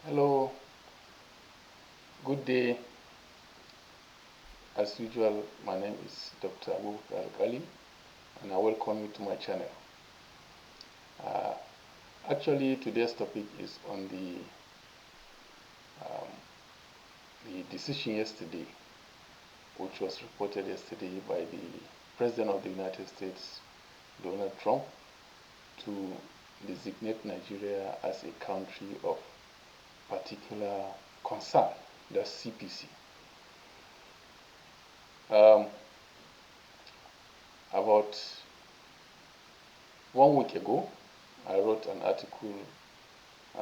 Hello, good day. As usual, my name is Dr. Abu Al-Ghali and I welcome you to my channel. Uh, Actually, today's topic is on the decision yesterday, which was reported yesterday by the President of the United States, Donald Trump, to designate Nigeria as a country of particular concern, that's CPC. About 1 week ago, I wrote an article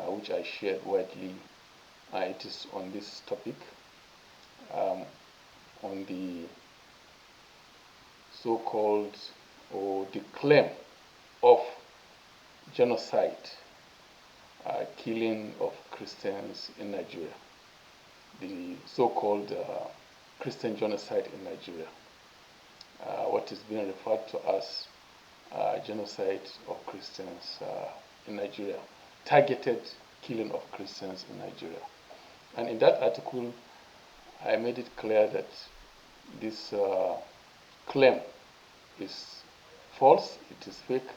which I shared widely. It is on this topic, on the so-called or the claim of genocide, killing of Christians in Nigeria, the so-called Christian genocide in Nigeria, what is being referred to as genocide of Christians in Nigeria, targeted killing of Christians in Nigeria. And in that article, I made it clear that this claim is false, it is fake,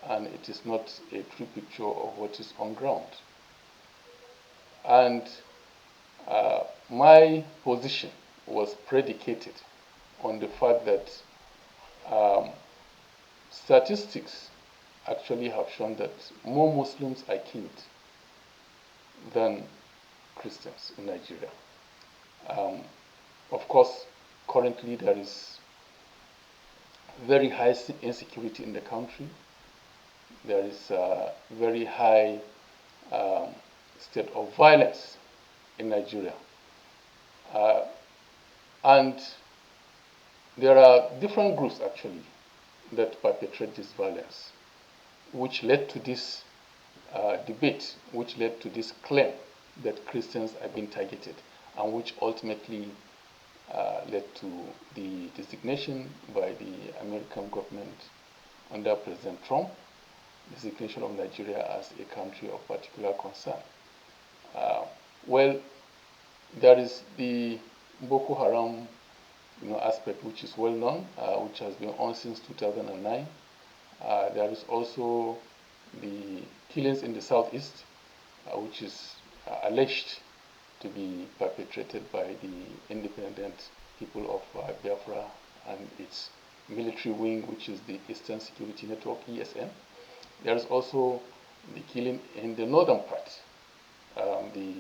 and it is not a true picture of what is on ground. And my position was predicated on the fact that statistics actually have shown that more Muslims are killed than Christians in Nigeria. Of course, currently there is very high insecurity in the country. There is a very high state of violence in Nigeria. And there are different groups actually that perpetrate this violence, which led to this debate, which led to this claim that Christians are being targeted, and which ultimately led to the designation by the American government under President Trump, designation of Nigeria as a country of particular concern. Well, there is the Boko Haram aspect, which is well known, which has been on since 2009. There is also the killings in the southeast, which is alleged to be perpetrated by the independent people of Biafra and its military wing, which is the Eastern Security Network, ESN. There is also the killing in the northern part. The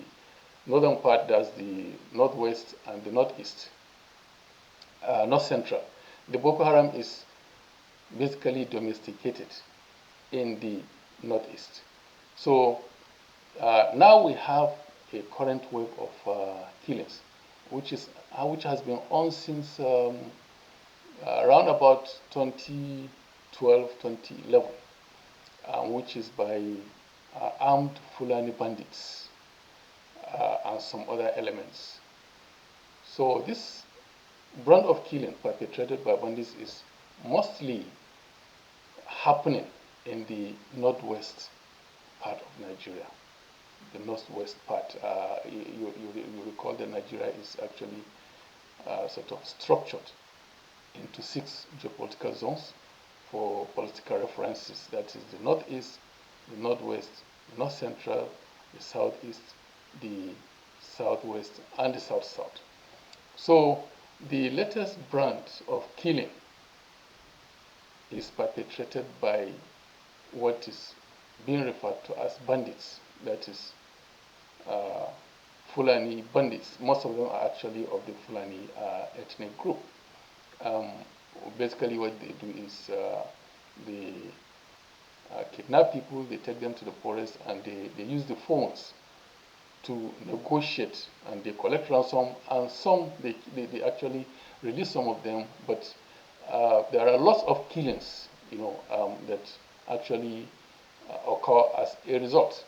northern part does the northwest and the northeast, north central. The Boko Haram is basically domesticated in the northeast. So now we have a current wave of killings, which has been on since around about 2012, 2011, which is by armed Fulani bandits and some other elements. So this brand of killing perpetrated by bandits is mostly happening in the northwest part of Nigeria. The northwest part, you recall that Nigeria is actually sort of structured into 6 geopolitical zones for political references. That is the northeast, the northwest, the north central, the southeast, the southwest, and the south-south. So the latest brand of killing is perpetrated by what is being referred to as bandits, that is Fulani bandits. Most of them are actually of the Fulani ethnic group. Basically what they do is they kidnap people, they take them to the forest, and they use the phones to negotiate, and they collect ransom, and some they actually release some of them, but there are lots of killings that actually occur as a result.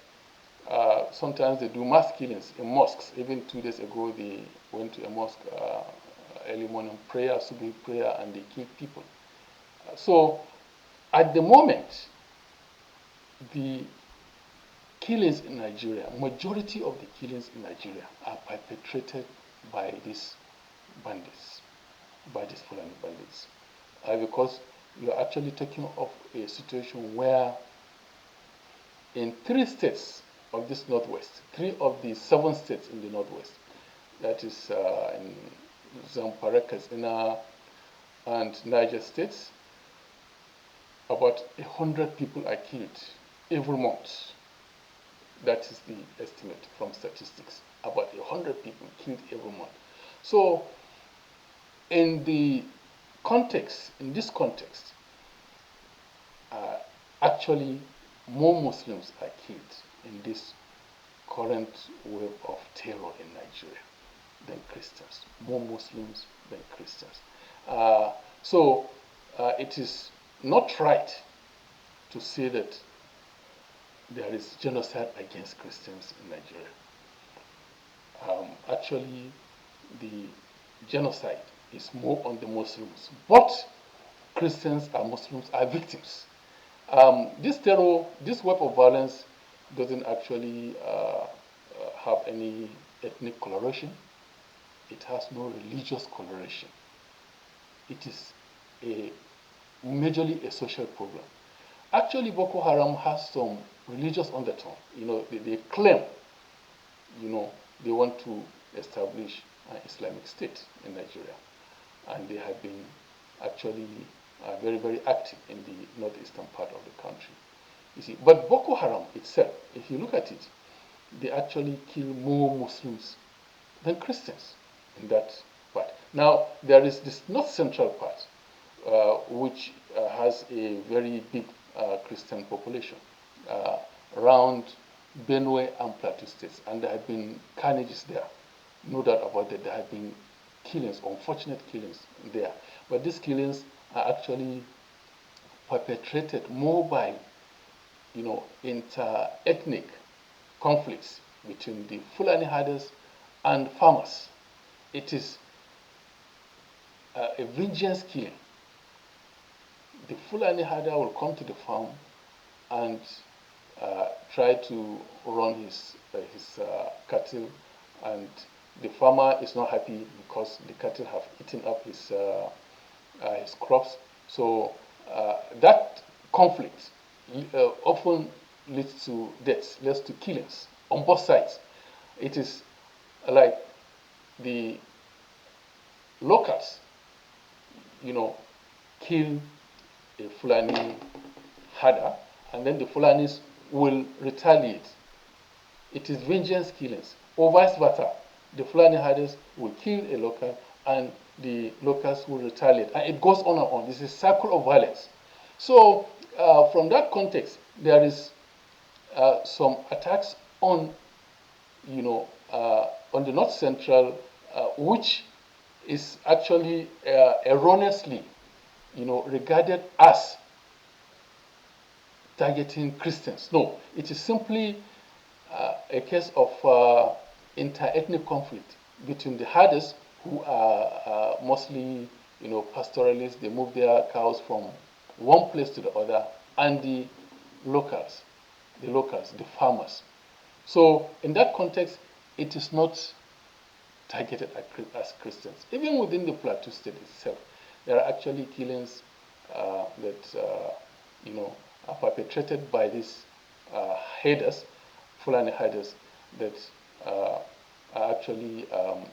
Sometimes they do mass killings in mosques. Even 2 days ago, they went to a mosque, early morning prayer, Subhi prayer, and they killed people. So at the moment, the killings in Nigeria, majority of the killings in Nigeria are perpetrated by these bandits, by these Fulani bandits. Because you're actually talking of a situation where in 3 states of this Northwest, 3 of the 7 states in the Northwest, that is in Zamfara, Katsina, and Niger states, about 100 people are killed every month. That is the estimate from statistics. About 100 people killed every month. So, in this context, actually, more Muslims are killed in this current wave of terror in Nigeria than Christians. More Muslims than Christians. So, it is not right to say that there is genocide against Christians in Nigeria. Actually, the genocide is more on the Muslims, but Christians and Muslims are victims. This wave of violence doesn't actually have any ethnic coloration. It has no religious coloration. It is majorly a social problem. Actually, Boko Haram has some religious undertone. They claim, they want to establish an Islamic State in Nigeria, and they have been actually very, very active in the northeastern part of the country. You see, but Boko Haram itself, if you look at it, they actually kill more Muslims than Christians in that part. Now, there is this north central part, which has a very big Christian population around Benue and Plateau states, and there have been carnages there. No doubt about that. There have been killings, unfortunate killings there. But these killings are actually perpetrated more by, inter-ethnic conflicts between the Fulani herders and farmers. It is a vengeance killing. The Fulani herder will come to the farm and try to run his cattle, and the farmer is not happy because the cattle have eaten up his crops. So that conflict often leads to deaths, leads to killings on both sides. It is like the locals, kill a Fulani herder, and then the Fulanis will retaliate. It is vengeance killings, or vice versa. The Fulani herders will kill a local, and the locals will retaliate, and it goes on and on. This is a cycle of violence. So, from that context, there is some attacks on, on the north central, which is actually erroneously, regarded as targeting Christians. No, it is simply a case of inter-ethnic conflict between the herders, who are mostly, pastoralists. They move their cows from one place to the other, and the locals, the farmers. So, in that context, it is not targeted as Christians. Even within the Plateau State itself, there are actually killings that are perpetrated by these herders, Fulani herders, that are actually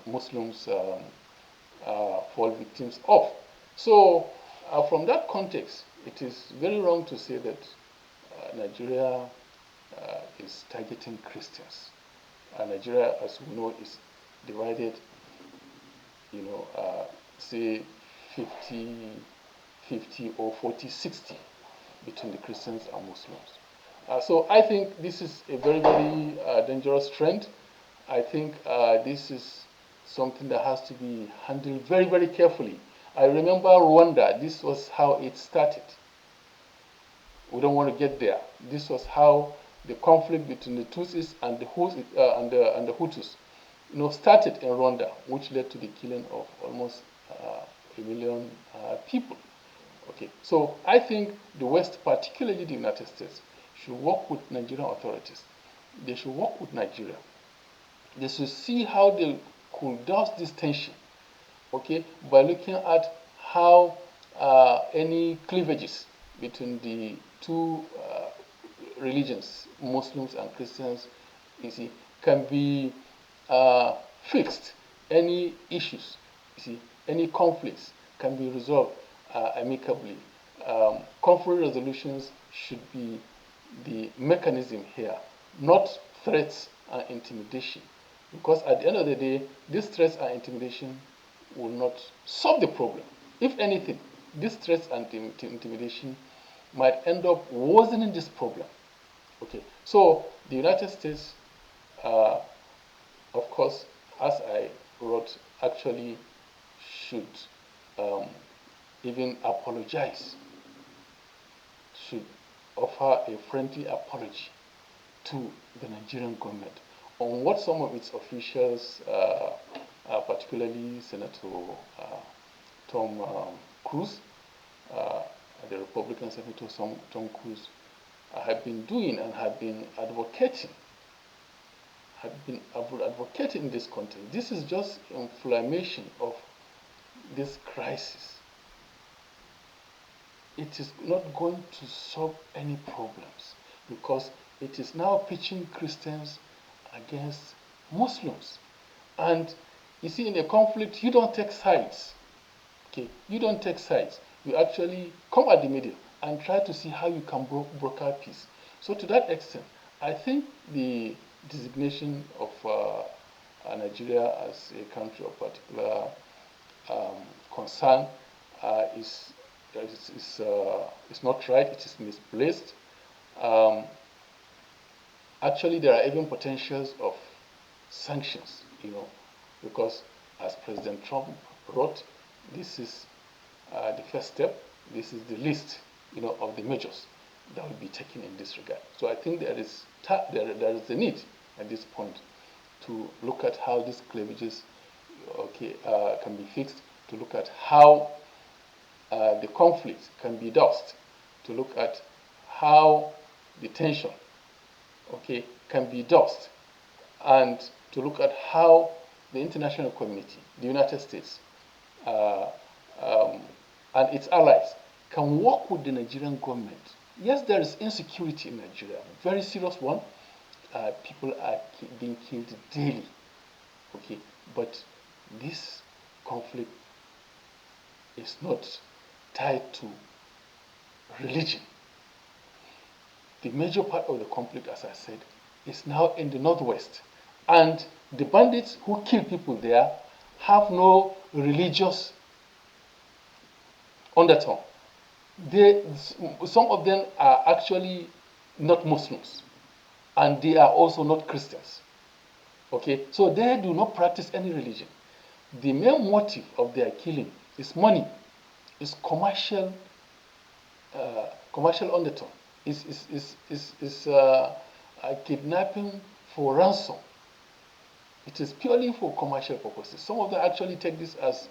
Muslims fall victims of. So, from that context, it is very wrong to say that Nigeria is targeting Christians. Nigeria, as we know, is divided, say 50 or 40-60 between the Christians and Muslims. So I think this is a very, very dangerous trend. I think this is something that has to be handled very, very carefully. I remember Rwanda. This was how it started. We don't want to get there. This was how the conflict between the Tutsis and the Hutus, started in Rwanda, which led to the killing of almost 1 million people. Okay, so I think the West, particularly the United States, should work with Nigerian authorities they should work with Nigeria. They should see how they could douse this tension, okay, by looking at how any cleavages between the two religions, Muslims and Christians, you see, can be fixed. Any issues, you see, any conflicts can be resolved amicably. Conflict resolutions should be the mechanism here, not threats and intimidation. Because at the end of the day, these threats and intimidation will not solve the problem. If anything, these threats and intimidation might end up worsening this problem. Okay, so the United States, uh, of course, as I wrote, actually should um, even apologize, should offer a friendly apology to the Nigerian government on what some of its officials, particularly Senator Tom Cruise, uh, the Republican Senator Tom Cruise, have been doing and have been advocating in this country. This is just inflammation of this crisis. It is not going to solve any problems because it is now pitching Christians against Muslims. And you see, in a conflict, you don't take sides. Okay, you don't take sides. You actually come at the middle and try to see how you can broker peace. So to that extent, I think the designation of Nigeria as a country of particular concern is is not right. It is misplaced. Um, Actually, there are even potentials of sanctions, because as President Trump wrote, this is the first step. This is the list, of the measures that will be taken in this regard. So I think there is a need at this point to look at how these cleavages, can be fixed. To look at how the conflict can be doused. To look at how the tension, can be doused, and to look at how the international community, the United States, uh, um, and its allies can work with the Nigerian government. Yes, there is insecurity in Nigeria, very serious one. People are being killed daily. Okay, but this conflict is not tied to religion. The major part of the conflict, as I said, is now in the northwest. And the bandits who kill people there have no religious undertone. Some of them are actually not Muslims, and they are also not Christians. Okay, so they do not practice any religion. The main motive of their killing is money, is commercial undertone, is kidnapping for ransom. It is purely for commercial purposes. Some of them actually take this as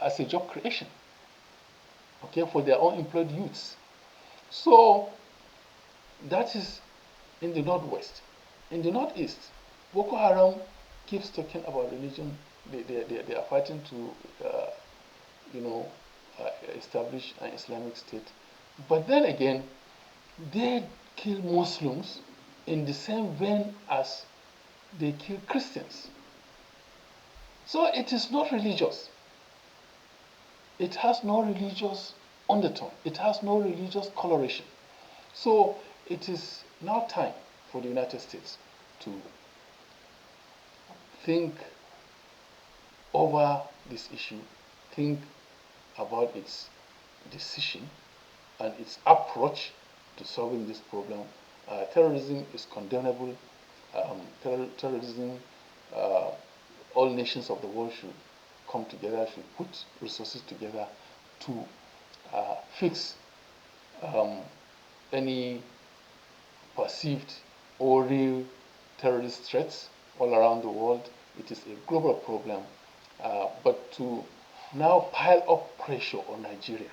a job creation, okay, for their own employed youths. So that is in the northwest. In the northeast, Boko Haram keeps talking about religion. They are fighting to, you know, establish an Islamic state. But then again, they kill Muslims in the same vein as they kill Christians. So it is not religious. It has no religious undertone. It has no religious coloration. So it is now time for the United States to think over this issue, think about its decision and its approach to solving this problem. Terrorism is condemnable. Terrorism, uh, all nations of the world should come together, should put resources together to fix um, any perceived or real terrorist threats all around the world. It is a global problem. But to now pile up pressure on Nigeria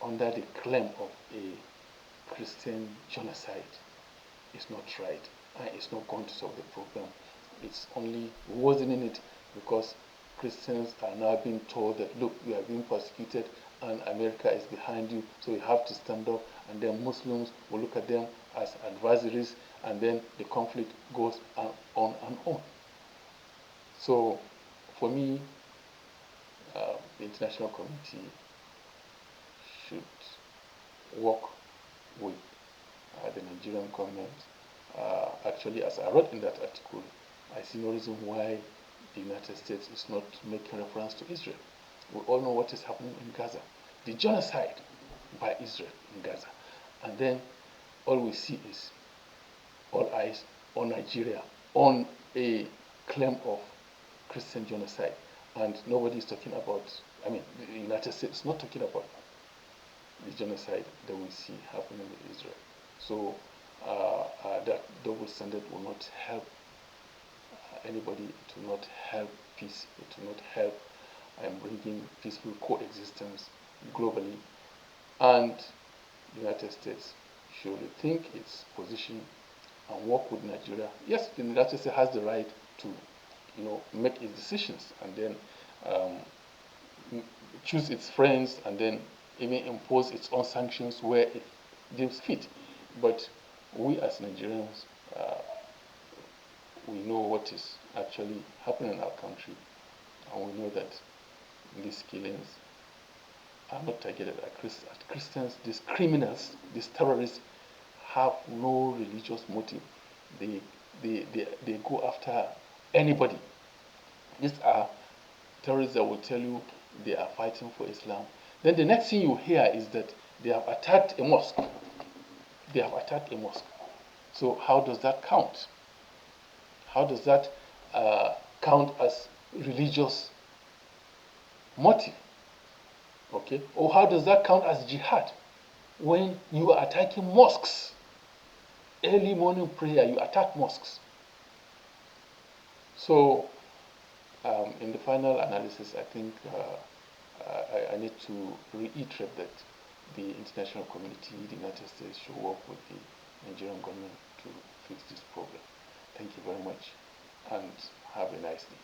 under the claim of a Christian genocide is not right, and it's not going to solve the problem. It's only worsening it, because Christians are now being told that, look, you are being persecuted and America is behind you, so you have to stand up. And then Muslims will look at them as adversaries, and then the conflict goes on and on. So, for me, the international community should work with the Nigerian government. Actually, as I wrote in that article, I see no reason why the United States is not making reference to Israel. We all know what is happening in Gaza, the genocide by Israel in Gaza. And then all we see is all eyes on Nigeria, on a claim of Christian genocide. And nobody is talking about, I mean, the United States is not talking about the genocide that we see happening in Israel. So that double standard will not help anybody. It will not help peace. It will not help bringing peaceful coexistence globally. And the United States should rethink its position and work with Nigeria. Yes, the United States has the right to, make its decisions, and then choose its friends, and then even impose its own sanctions where it deems fit. But we as Nigerians, we know what is actually happening in our country, and we know that these killings are not targeted at Christians. These criminals, these terrorists, have no religious motive. They go after anybody. These are terrorists that will tell you they are fighting for Islam. Then the next thing you hear is that they have attacked a mosque. They have attacked a mosque. So how does that count? How does that count as religious motive? Okay? Or how does that count as jihad? When you are attacking mosques, early morning prayer, you attack mosques. So, in the final analysis, I think I need to reiterate that the international community, the United States, should work with the Nigerian government to fix this problem. Thank you very much, and have a nice day.